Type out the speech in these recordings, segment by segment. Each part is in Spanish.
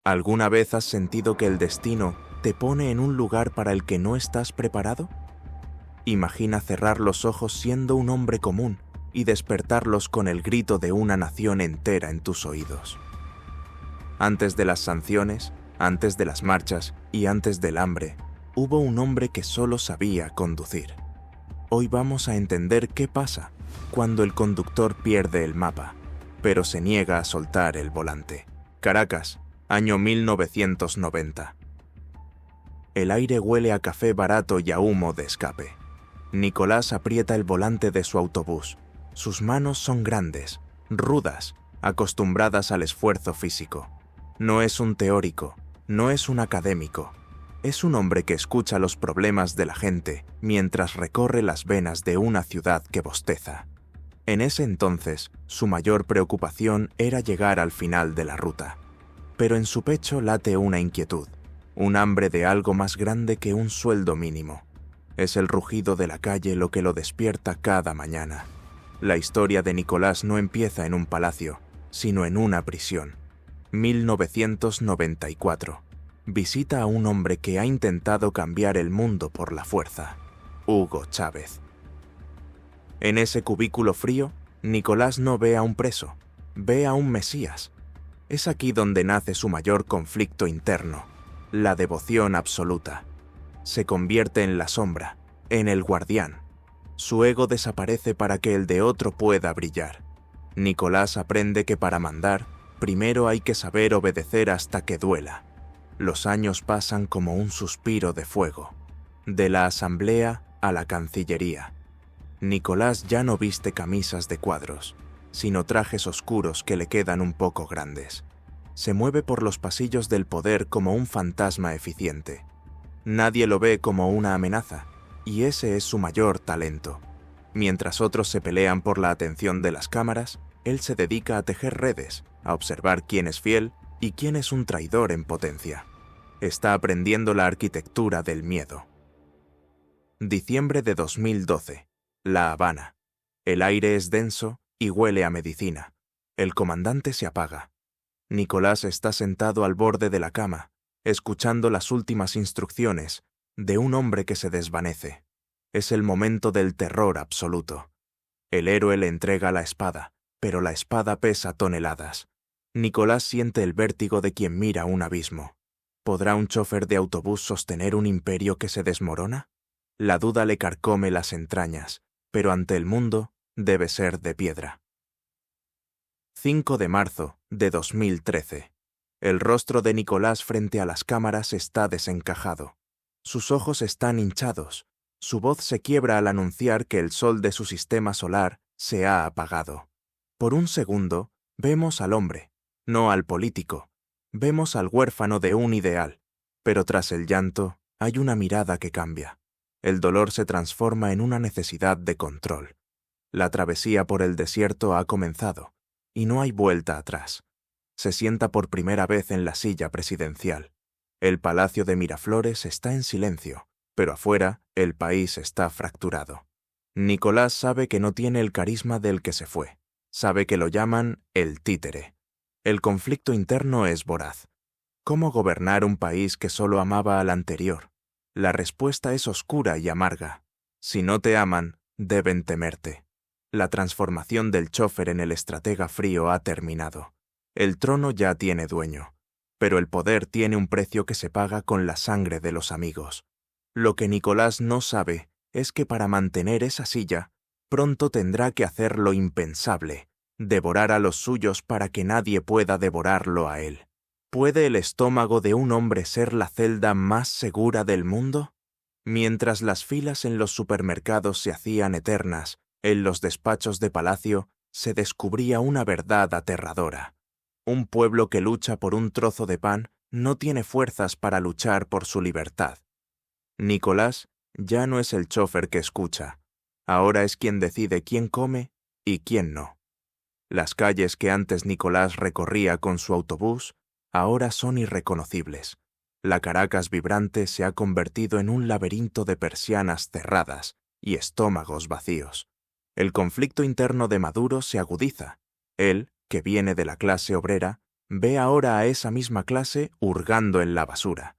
¿Alguna vez has sentido que el destino te pone en un lugar para el que no estás preparado? Imagina cerrar los ojos siendo un hombre común y despertarlos con el grito de una nación entera en tus oídos. Antes de las sanciones, antes de las marchas y antes del hambre, hubo un hombre que solo sabía conducir. Hoy vamos a entender qué pasa cuando el conductor pierde el mapa, pero se niega a soltar el volante. Caracas, año 1990. El aire huele a café barato y a humo de escape. Nicolás aprieta el volante de su autobús. Sus manos son grandes, rudas, acostumbradas al esfuerzo físico. No es un teórico, no es un académico. Es un hombre que escucha los problemas de la gente mientras recorre las venas de una ciudad que bosteza. En ese entonces, su mayor preocupación era llegar al final de la ruta. Pero en su pecho late una inquietud, un hambre de algo más grande que un sueldo mínimo. Es el rugido de la calle lo que lo despierta cada mañana. La historia de Nicolás no empieza en un palacio, sino en una prisión. 1994. Visita a un hombre que ha intentado cambiar el mundo por la fuerza, Hugo Chávez. En ese cubículo frío, Nicolás no ve a un preso, ve a un mesías. Es aquí donde nace su mayor conflicto interno, la devoción absoluta. Se convierte en la sombra, en el guardián. Su ego desaparece para que el de otro pueda brillar. Nicolás aprende que para mandar, primero hay que saber obedecer hasta que duela. Los años pasan como un suspiro de fuego, de la asamblea a la cancillería. Nicolás ya no viste camisas de cuadros, sino trajes oscuros que le quedan un poco grandes. Se mueve por los pasillos del poder como un fantasma eficiente. Nadie lo ve como una amenaza, y ese es su mayor talento. Mientras otros se pelean por la atención de las cámaras, él se dedica a tejer redes, a observar quién es fiel y quién es un traidor en potencia. Está aprendiendo la arquitectura del miedo. Diciembre de 2012. La Habana. El aire es denso y huele a medicina. El comandante se apaga. Nicolás está sentado al borde de la cama, escuchando las últimas instrucciones de un hombre que se desvanece. Es el momento del terror absoluto. El héroe le entrega la espada, pero la espada pesa toneladas. Nicolás siente el vértigo de quien mira un abismo. ¿Podrá un chofer de autobús sostener un imperio que se desmorona? La duda le carcome las entrañas, pero ante el mundo debe ser de piedra. 5 de marzo de 2013. El rostro de Nicolás frente a las cámaras está desencajado. Sus ojos están hinchados. Su voz se quiebra al anunciar que el sol de su sistema solar se ha apagado. Por un segundo, vemos al hombre, no al político. Vemos al huérfano de un ideal, pero tras el llanto hay una mirada que cambia. El dolor se transforma en una necesidad de control. La travesía por el desierto ha comenzado, y no hay vuelta atrás. Se sienta por primera vez en la silla presidencial. El Palacio de Miraflores está en silencio, pero afuera el país está fracturado. Nicolás sabe que no tiene el carisma del que se fue. Sabe que lo llaman el títere. El conflicto interno es voraz. ¿Cómo gobernar un país que solo amaba al anterior? La respuesta es oscura y amarga. Si no te aman, deben temerte. La transformación del chofer en el estratega frío ha terminado. El trono ya tiene dueño, pero el poder tiene un precio que se paga con la sangre de los amigos. Lo que Nicolás no sabe es que para mantener esa silla, pronto tendrá que hacer lo impensable, devorar a los suyos para que nadie pueda devorarlo a él. ¿Puede el estómago de un hombre ser la celda más segura del mundo? Mientras las filas en los supermercados se hacían eternas, en los despachos de palacio se descubría una verdad aterradora. Un pueblo que lucha por un trozo de pan no tiene fuerzas para luchar por su libertad. Nicolás ya no es el chofer que escucha. Ahora es quien decide quién come y quién no. Las calles que antes Nicolás recorría con su autobús ahora son irreconocibles. La Caracas vibrante se ha convertido en un laberinto de persianas cerradas y estómagos vacíos. El conflicto interno de Maduro se agudiza. Él, que viene de la clase obrera, Ve ahora a esa misma clase hurgando en la basura.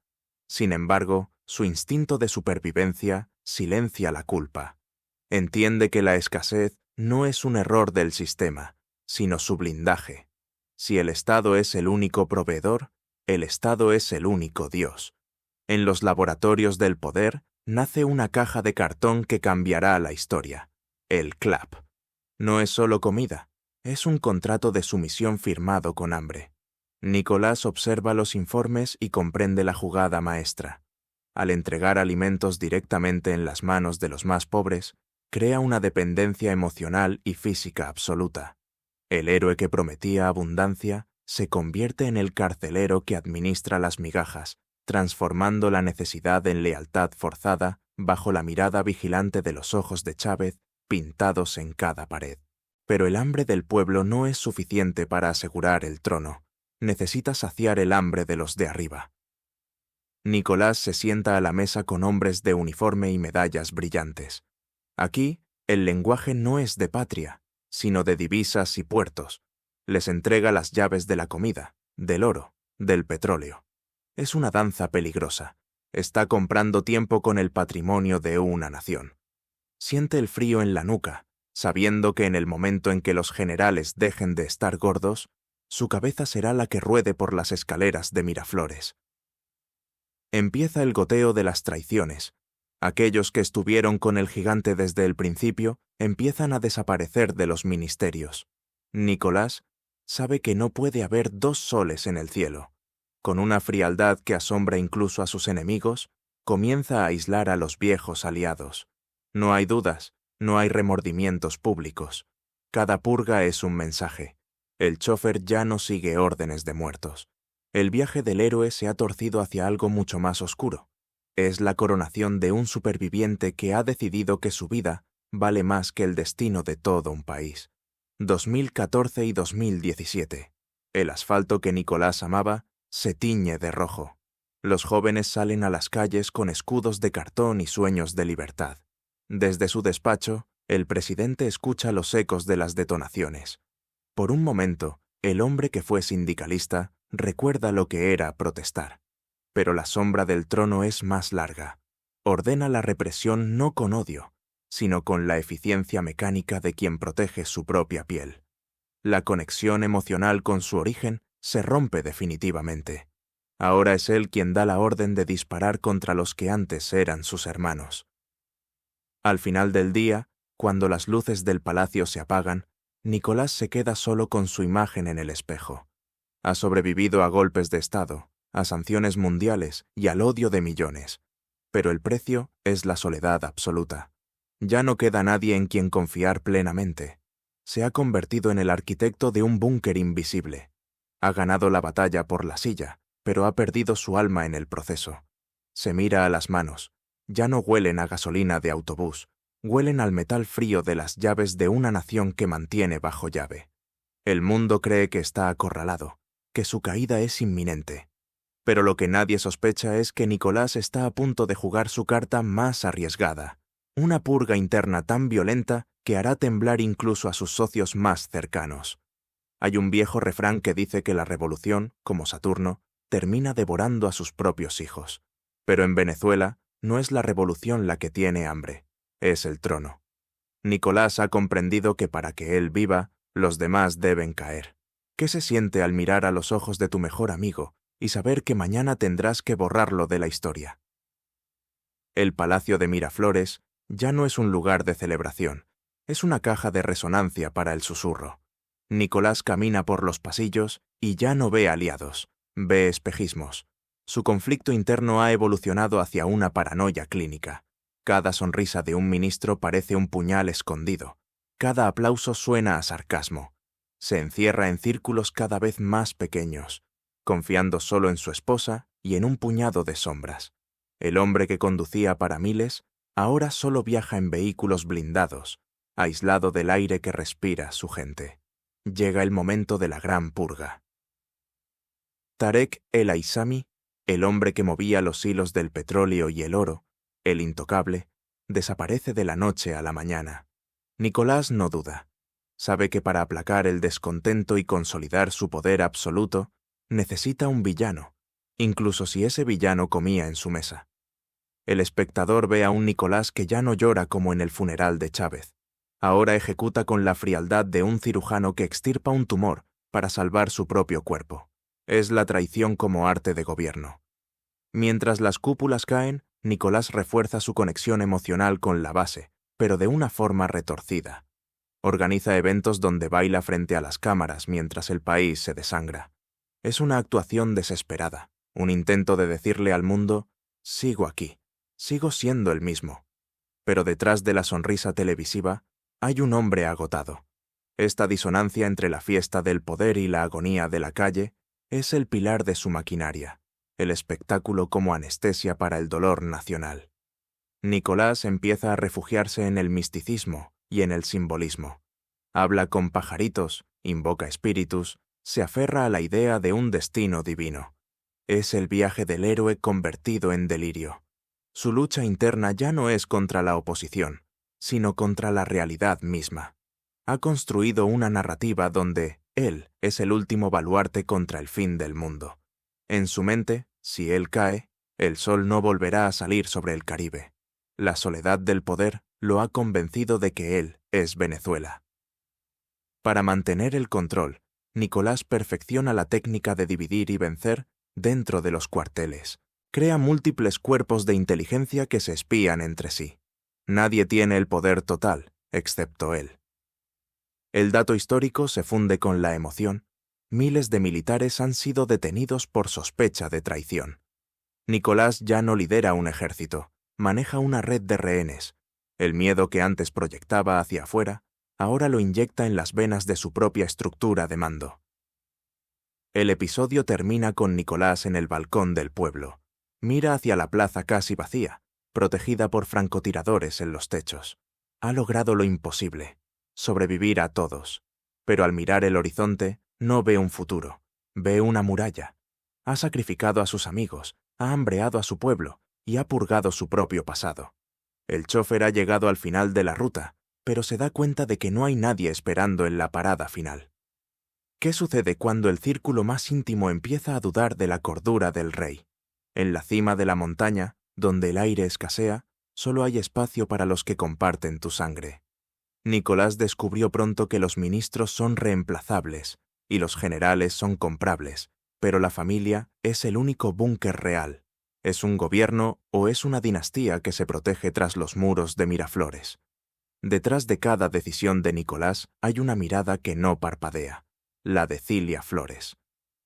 Sin embargo, su instinto de supervivencia silencia la culpa. Entiende que la escasez no es un error del sistema, sino su blindaje. Si el Estado es el único proveedor, el Estado es el único Dios. En los laboratorios del poder nace una caja de cartón que cambiará la historia, el CLAP. No es solo comida, es un contrato de sumisión firmado con hambre. Nicolás observa los informes y comprende la jugada maestra. Al entregar alimentos directamente en las manos de los más pobres, crea una dependencia emocional y física absoluta. El héroe que prometía abundancia se convierte en el carcelero que administra las migajas, transformando la necesidad en lealtad forzada bajo la mirada vigilante de los ojos de Chávez pintados en cada pared. Pero el hambre del pueblo no es suficiente para asegurar el trono. Necesita saciar el hambre de los de arriba. Nicolás se sienta a la mesa con hombres de uniforme y medallas brillantes. Aquí, el lenguaje no es de patria, sino de divisas y puertos. Les entrega las llaves de la comida, del oro, del petróleo. Es una danza peligrosa. Está comprando tiempo con el patrimonio de una nación. Siente el frío en la nuca, sabiendo que en el momento en que los generales dejen de estar gordos, su cabeza será la que ruede por las escaleras de Miraflores. Empieza el goteo de las traiciones. Aquellos que estuvieron con el gigante desde el principio empiezan a desaparecer de los ministerios. Nicolás sabe que no puede haber dos soles en el cielo. Con una frialdad que asombra incluso a sus enemigos, comienza a aislar a los viejos aliados. No hay dudas, no hay remordimientos públicos. Cada purga es un mensaje. El chofer ya no sigue órdenes de muertos. El viaje del héroe se ha torcido hacia algo mucho más oscuro. Es la coronación de un superviviente que ha decidido que su vida vale más que el destino de todo un país. 2014 y 2017. El asfalto que Nicolás amaba se tiñe de rojo. Los jóvenes salen a las calles con escudos de cartón y sueños de libertad. Desde su despacho, el presidente escucha los ecos de las detonaciones. Por un momento, el hombre que fue sindicalista recuerda lo que era protestar. Pero la sombra del trono es más larga. Ordena la represión no con odio, sino con la eficiencia mecánica de quien protege su propia piel. La conexión emocional con su origen se rompe definitivamente. Ahora es él quien da la orden de disparar contra los que antes eran sus hermanos. Al final del día, cuando las luces del palacio se apagan, Nicolás se queda solo con su imagen en el espejo. Ha sobrevivido a golpes de Estado, a sanciones mundiales y al odio de millones. Pero el precio es la soledad absoluta. Ya no queda nadie en quien confiar plenamente. Se ha convertido en el arquitecto de un búnker invisible. Ha ganado la batalla por la silla, pero ha perdido su alma en el proceso. Se mira a las manos. Ya no huelen a gasolina de autobús. Huelen al metal frío de las llaves de una nación que mantiene bajo llave. El mundo cree que está acorralado, que su caída es inminente. Pero lo que nadie sospecha es que Nicolás está a punto de jugar su carta más arriesgada, una purga interna tan violenta que hará temblar incluso a sus socios más cercanos. Hay un viejo refrán que dice que la revolución, como Saturno, termina devorando a sus propios hijos. Pero en Venezuela no es la revolución la que tiene hambre, es el trono. Nicolás ha comprendido que para que él viva, los demás deben caer. ¿Qué se siente al mirar a los ojos de tu mejor amigo y saber que mañana tendrás que borrarlo de la historia? El Palacio de Miraflores ya no es un lugar de celebración, es una caja de resonancia para el susurro. Nicolás camina por los pasillos y ya no ve aliados, ve espejismos. Su conflicto interno ha evolucionado hacia una paranoia clínica. Cada sonrisa de un ministro parece un puñal escondido. Cada aplauso suena a sarcasmo. Se encierra en círculos cada vez más pequeños, confiando solo en su esposa y en un puñado de sombras. El hombre que conducía para miles ahora solo viaja en vehículos blindados, aislado del aire que respira su gente. Llega el momento de la gran purga. Tarek el Aissami, el hombre que movía los hilos del petróleo y el oro, el intocable, desaparece de la noche a la mañana. Nicolás no duda. Sabe que para aplacar el descontento y consolidar su poder absoluto, necesita un villano, incluso si ese villano comía en su mesa. El espectador ve a un Nicolás que ya no llora como en el funeral de Chávez. Ahora ejecuta con la frialdad de un cirujano que extirpa un tumor para salvar su propio cuerpo. Es la traición como arte de gobierno. Mientras las cúpulas caen, Nicolás refuerza su conexión emocional con la base, pero de una forma retorcida. Organiza eventos donde baila frente a las cámaras mientras el país se desangra. Es una actuación desesperada, un intento de decirle al mundo, sigo aquí, sigo siendo el mismo. Pero detrás de la sonrisa televisiva hay un hombre agotado. Esta disonancia entre la fiesta del poder y la agonía de la calle es el pilar de su maquinaria, el espectáculo como anestesia para el dolor nacional. Nicolás empieza a refugiarse en el misticismo y en el simbolismo. Habla con pajaritos, invoca espíritus, se aferra a la idea de un destino divino. Es el viaje del héroe convertido en delirio. Su lucha interna ya no es contra la oposición, sino contra la realidad misma. Ha construido una narrativa donde él es el último baluarte contra el fin del mundo. En su mente, si él cae, el sol no volverá a salir sobre el Caribe. La soledad del poder lo ha convencido de que él es Venezuela. Para mantener el control, Nicolás perfecciona la técnica de dividir y vencer dentro de los cuarteles. Crea múltiples cuerpos de inteligencia que se espían entre sí. Nadie tiene el poder total, excepto él. El dato histórico se funde con la emoción. Miles de militares han sido detenidos por sospecha de traición. Nicolás ya no lidera un ejército, maneja una red de rehenes. El miedo que antes proyectaba hacia afuera, ahora lo inyecta en las venas de su propia estructura de mando. El episodio termina con Nicolás en el balcón del pueblo. Mira hacia la plaza casi vacía, protegida por francotiradores en los techos. Ha logrado lo imposible, sobrevivir a todos. Pero al mirar el horizonte, no ve un futuro, ve una muralla. Ha sacrificado a sus amigos, ha hambreado a su pueblo y ha purgado su propio pasado. El chofer ha llegado al final de la ruta, pero se da cuenta de que no hay nadie esperando en la parada final. ¿Qué sucede cuando el círculo más íntimo empieza a dudar de la cordura del rey? En la cima de la montaña, donde el aire escasea, solo hay espacio para los que comparten tu sangre. Nicolás descubrió pronto que los ministros son reemplazables y los generales son comprables, pero la familia es el único búnker real. ¿Es un gobierno o es una dinastía que se protege tras los muros de Miraflores? Detrás de cada decisión de Nicolás hay una mirada que no parpadea, la de Cilia Flores.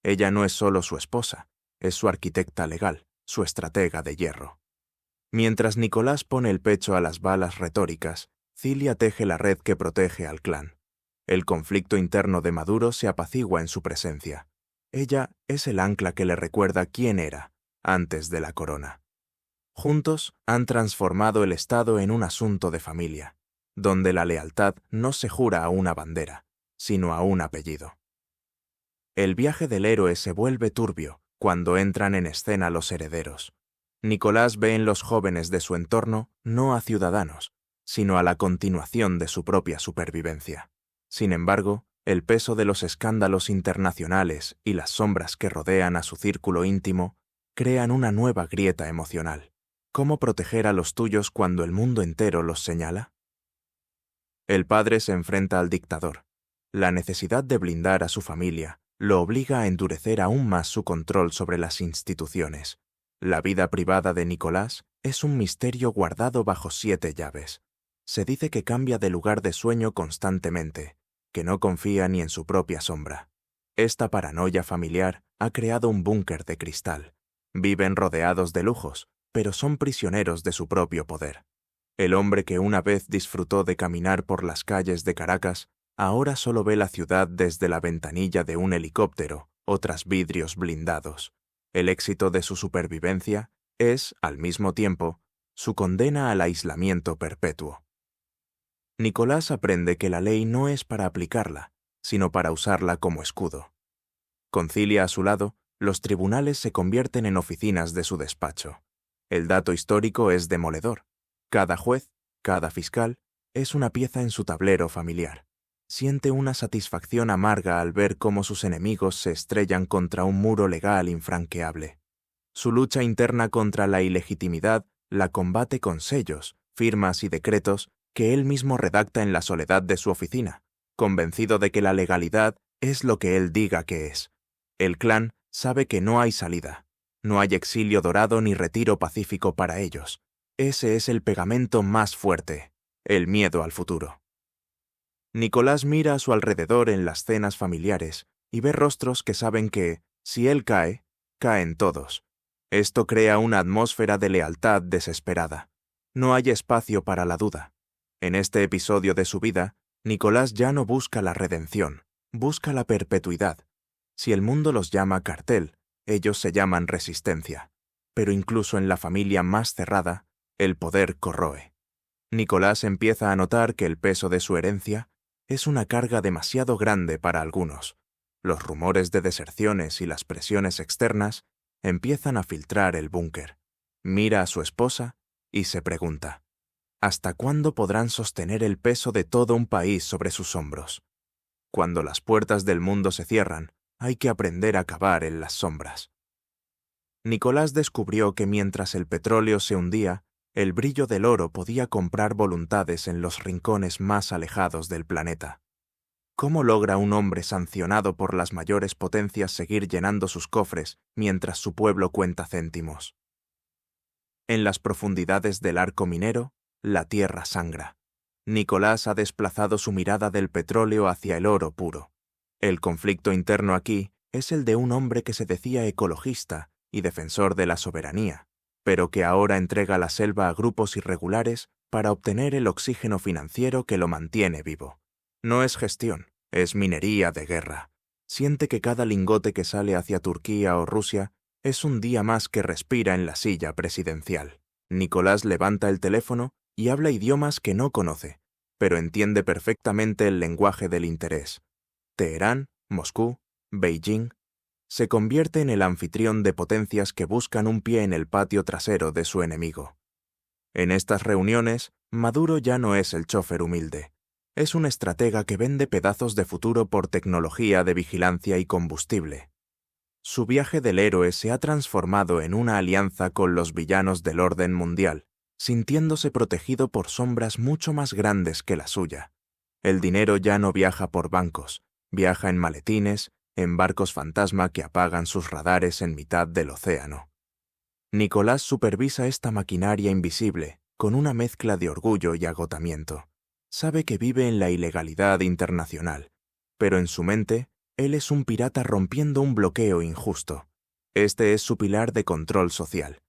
Ella no es solo su esposa, es su arquitecta legal, su estratega de hierro. Mientras Nicolás pone el pecho a las balas retóricas, Cilia teje la red que protege al clan. El conflicto interno de Maduro se apacigua en su presencia. Ella es el ancla que le recuerda quién era antes de la corona. Juntos han transformado el Estado en un asunto de familia, donde la lealtad no se jura a una bandera, sino a un apellido. El viaje del héroe se vuelve turbio cuando entran en escena los herederos. Nicolás ve en los jóvenes de su entorno no a ciudadanos, sino a la continuación de su propia supervivencia. Sin embargo, el peso de los escándalos internacionales y las sombras que rodean a su círculo íntimo crean una nueva grieta emocional. ¿Cómo proteger a los tuyos cuando el mundo entero los señala? El padre se enfrenta al dictador. La necesidad de blindar a su familia lo obliga a endurecer aún más su control sobre las instituciones. La vida privada de Nicolás es un misterio guardado bajo 7 llaves. Se dice que cambia de lugar de sueño constantemente, que no confía ni en su propia sombra. Esta paranoia familiar ha creado un búnker de cristal. Viven rodeados de lujos, pero son prisioneros de su propio poder. El hombre que una vez disfrutó de caminar por las calles de Caracas, ahora solo ve la ciudad desde la ventanilla de un helicóptero o tras vidrios blindados. El éxito de su supervivencia es, al mismo tiempo, su condena al aislamiento perpetuo. Nicolás aprende que la ley no es para aplicarla, sino para usarla como escudo. Con Cilia a su lado, los tribunales se convierten en oficinas de su despacho. El dato histórico es demoledor. Cada juez, cada fiscal, es una pieza en su tablero familiar. siente una satisfacción amarga al ver cómo sus enemigos se estrellan contra un muro legal infranqueable. Su lucha interna contra la ilegitimidad la combate con sellos, firmas y decretos que él mismo redacta en la soledad de su oficina, convencido de que la legalidad es lo que él diga que es. El clan sabe que no hay salida, no hay exilio dorado ni retiro pacífico para ellos. Ese es el pegamento más fuerte, el miedo al futuro. Nicolás mira a su alrededor en las cenas familiares y ve rostros que saben que, si él cae, caen todos. Esto crea una atmósfera de lealtad desesperada. No hay espacio para la duda. En este episodio de su vida, Nicolás ya no busca la redención, busca la perpetuidad. Si el mundo los llama cartel, ellos se llaman resistencia. Pero incluso en la familia más cerrada, el poder corroe. Nicolás empieza a notar que el peso de su herencia es una carga demasiado grande para algunos. Los rumores de deserciones y las presiones externas empiezan a filtrar el búnker. Mira a su esposa y se pregunta, ¿hasta cuándo podrán sostener el peso de todo un país sobre sus hombros? Cuando las puertas del mundo se cierran, hay que aprender a cavar en las sombras. Nicolás descubrió que mientras el petróleo se hundía, el brillo del oro podía comprar voluntades en los rincones más alejados del planeta. ¿Cómo logra un hombre sancionado por las mayores potencias seguir llenando sus cofres mientras su pueblo cuenta céntimos? En las profundidades del arco minero, la tierra sangra. Nicolás ha desplazado su mirada del petróleo hacia el oro puro. El conflicto interno aquí es el de un hombre que se decía ecologista y defensor de la soberanía, pero que ahora entrega la selva a grupos irregulares para obtener el oxígeno financiero que lo mantiene vivo. No es gestión, es minería de guerra. Siente que cada lingote que sale hacia Turquía o Rusia es un día más que respira en la silla presidencial. Nicolás levanta el teléfono y habla idiomas que no conoce, pero entiende perfectamente el lenguaje del interés. Teherán, Moscú, Beijing. Se convierte en el anfitrión de potencias que buscan un pie en el patio trasero de su enemigo. En estas reuniones, Maduro ya no es el chofer humilde. Es un estratega que vende pedazos de futuro por tecnología de vigilancia y combustible. Su viaje del héroe se ha transformado en una alianza con los villanos del orden mundial, sintiéndose protegido por sombras mucho más grandes que la suya. El dinero ya no viaja por bancos, viaja en maletines, en barcos fantasma que apagan sus radares en mitad del océano. Nicolás supervisa esta maquinaria invisible con una mezcla de orgullo y agotamiento. Sabe que vive en la ilegalidad internacional, pero en su mente, él es un pirata rompiendo un bloqueo injusto. Este es su pilar de control social.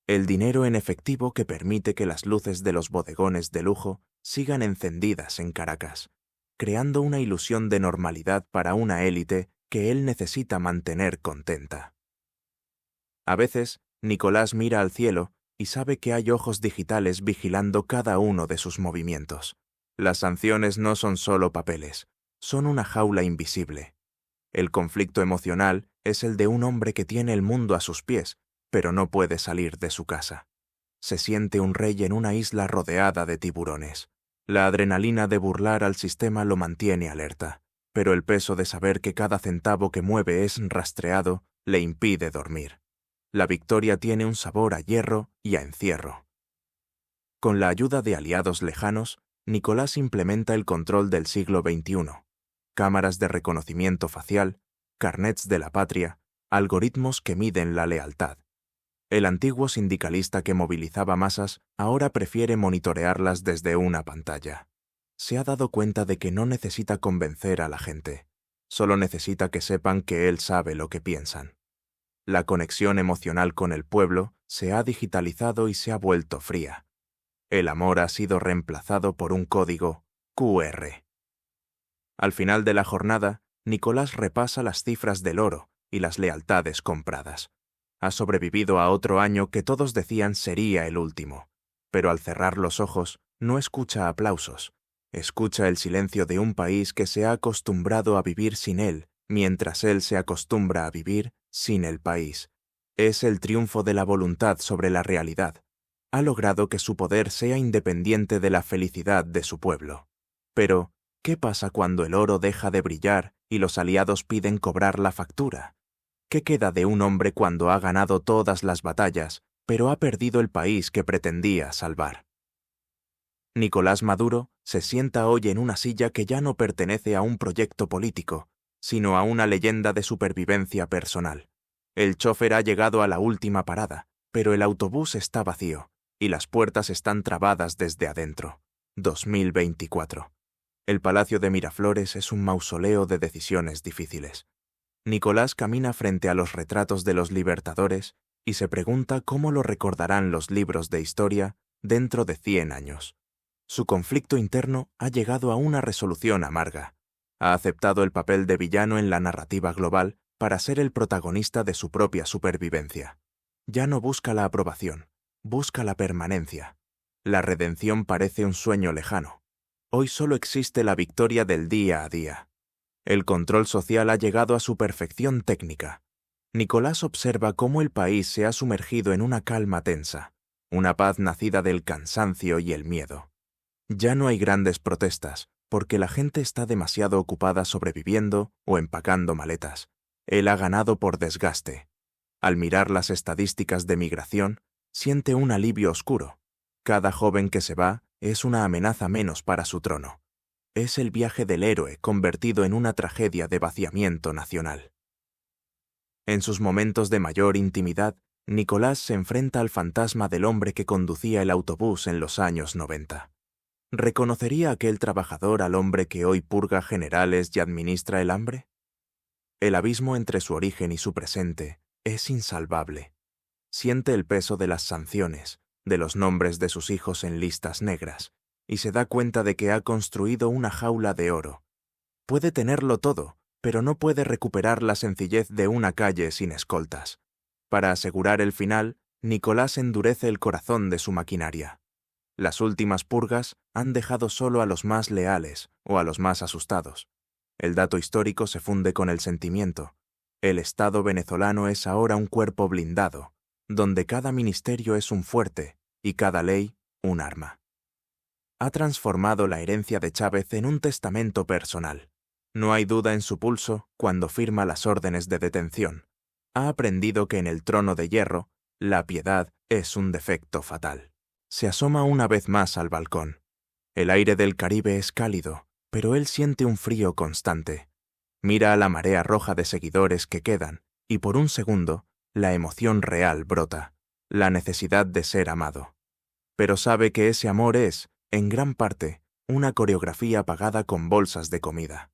El dinero en efectivo que permite que las luces de los bodegones de lujo sigan encendidas en Caracas, creando una ilusión de normalidad para una élite que él necesita mantener contenta. A veces, Nicolás mira al cielo y sabe que hay ojos digitales vigilando cada uno de sus movimientos. Las sanciones no son solo papeles, son una jaula invisible. El conflicto emocional es el de un hombre que tiene el mundo a sus pies, pero no puede salir de su casa. Se siente un rey en una isla rodeada de tiburones. La adrenalina de burlar al sistema lo mantiene alerta, pero el peso de saber que cada centavo que mueve es rastreado le impide dormir. La victoria tiene un sabor a hierro y a encierro. Con la ayuda de aliados lejanos, Nicolás implementa el control del siglo XXI. Cámaras de reconocimiento facial, carnets de la patria, algoritmos que miden la lealtad. El antiguo sindicalista que movilizaba masas ahora prefiere monitorearlas desde una pantalla. Se ha dado cuenta de que no necesita convencer a la gente, solo necesita que sepan que él sabe lo que piensan. La conexión emocional con el pueblo se ha digitalizado y se ha vuelto fría. El amor ha sido reemplazado por un código QR. Al final de la jornada, Nicolás repasa las cifras del oro y las lealtades compradas. Ha sobrevivido a otro año que todos decían sería el último, pero al cerrar los ojos no escucha aplausos, escucha el silencio de un país que se ha acostumbrado a vivir sin él, mientras él se acostumbra a vivir sin el país. Es el triunfo de la voluntad sobre la realidad. Ha logrado que su poder sea independiente de la felicidad de su pueblo. Pero, ¿Qué pasa cuando el oro deja de brillar y los aliados piden cobrar la factura? ¿Qué queda de un hombre cuando ha ganado todas las batallas, pero ha perdido el país que pretendía salvar? Nicolás Maduro se sienta hoy en una silla que ya no pertenece a un proyecto político, sino a una leyenda de supervivencia personal. El chofer ha llegado a la última parada, pero el autobús está vacío, y las puertas están trabadas desde adentro. 2024. El Palacio de Miraflores es un mausoleo de decisiones difíciles. Nicolás camina frente a los retratos de los libertadores y se pregunta cómo lo recordarán los libros de historia dentro de 100 años. Su conflicto interno ha llegado a una resolución amarga. Ha aceptado el papel de villano en la narrativa global para ser el protagonista de su propia supervivencia. Ya no busca la aprobación, busca la permanencia. La redención parece un sueño lejano. Hoy solo existe la victoria del día a día. El control social ha llegado a su perfección técnica. Nicolás observa cómo el país se ha sumergido en una calma tensa, una paz nacida del cansancio y el miedo. Ya no hay grandes protestas, porque la gente está demasiado ocupada sobreviviendo o empacando maletas. Él ha ganado por desgaste. Al mirar las estadísticas de migración, siente un alivio oscuro. Cada joven que se va es una amenaza menos para su trono. Es el viaje del héroe convertido en una tragedia de vaciamiento nacional. En sus momentos de mayor intimidad, Nicolás se enfrenta al fantasma del hombre que conducía el autobús en los años 90. ¿Reconocería aquel trabajador al hombre que hoy purga generales y administra el hambre? El abismo entre su origen y su presente es insalvable. Siente el peso de las sanciones, de los nombres de sus hijos en listas negras, y se da cuenta de que ha construido una jaula de oro. Puede tenerlo todo, pero no puede recuperar la sencillez de una calle sin escoltas. Para asegurar el final, Nicolás endurece el corazón de su maquinaria. Las últimas purgas han dejado solo a los más leales o a los más asustados. El dato histórico se funde con el sentimiento. El Estado venezolano es ahora un cuerpo blindado, donde cada ministerio es un fuerte y cada ley un arma. Ha transformado la herencia de Chávez en un testamento personal. No hay duda en su pulso cuando firma las órdenes de detención. Ha aprendido que en el trono de hierro, la piedad es un defecto fatal. Se asoma una vez más al balcón. El aire del Caribe es cálido, pero él siente un frío constante. Mira a la marea roja de seguidores que quedan, y por un segundo, la emoción real brota, la necesidad de ser amado. Pero sabe que ese amor es, en gran parte, una coreografía pagada con bolsas de comida.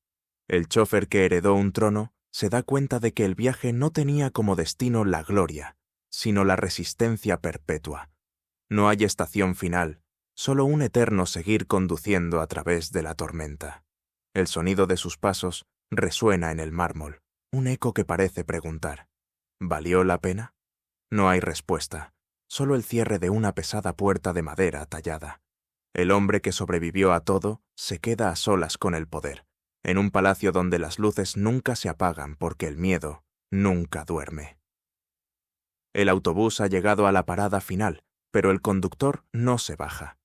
El chofer que heredó un trono se da cuenta de que el viaje no tenía como destino la gloria, sino la resistencia perpetua. No hay estación final, solo un eterno seguir conduciendo a través de la tormenta. El sonido de sus pasos resuena en el mármol, un eco que parece preguntar: ¿valió la pena? No hay respuesta, solo el cierre de una pesada puerta de madera tallada. El hombre que sobrevivió a todo se queda a solas con el poder, en un palacio donde las luces nunca se apagan porque el miedo nunca duerme. El autobús ha llegado a la parada final, pero el conductor no se baja.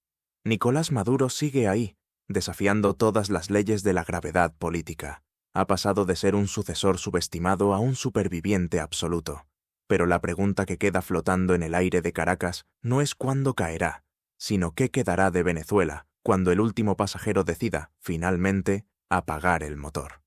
Nicolás Maduro sigue ahí, desafiando todas las leyes de la gravedad política. Ha pasado de ser un sucesor subestimado a un superviviente absoluto. Pero la pregunta que queda flotando en el aire de Caracas no es cuándo caerá, sino qué quedará de Venezuela cuando el último pasajero decida, finalmente, apagar el motor.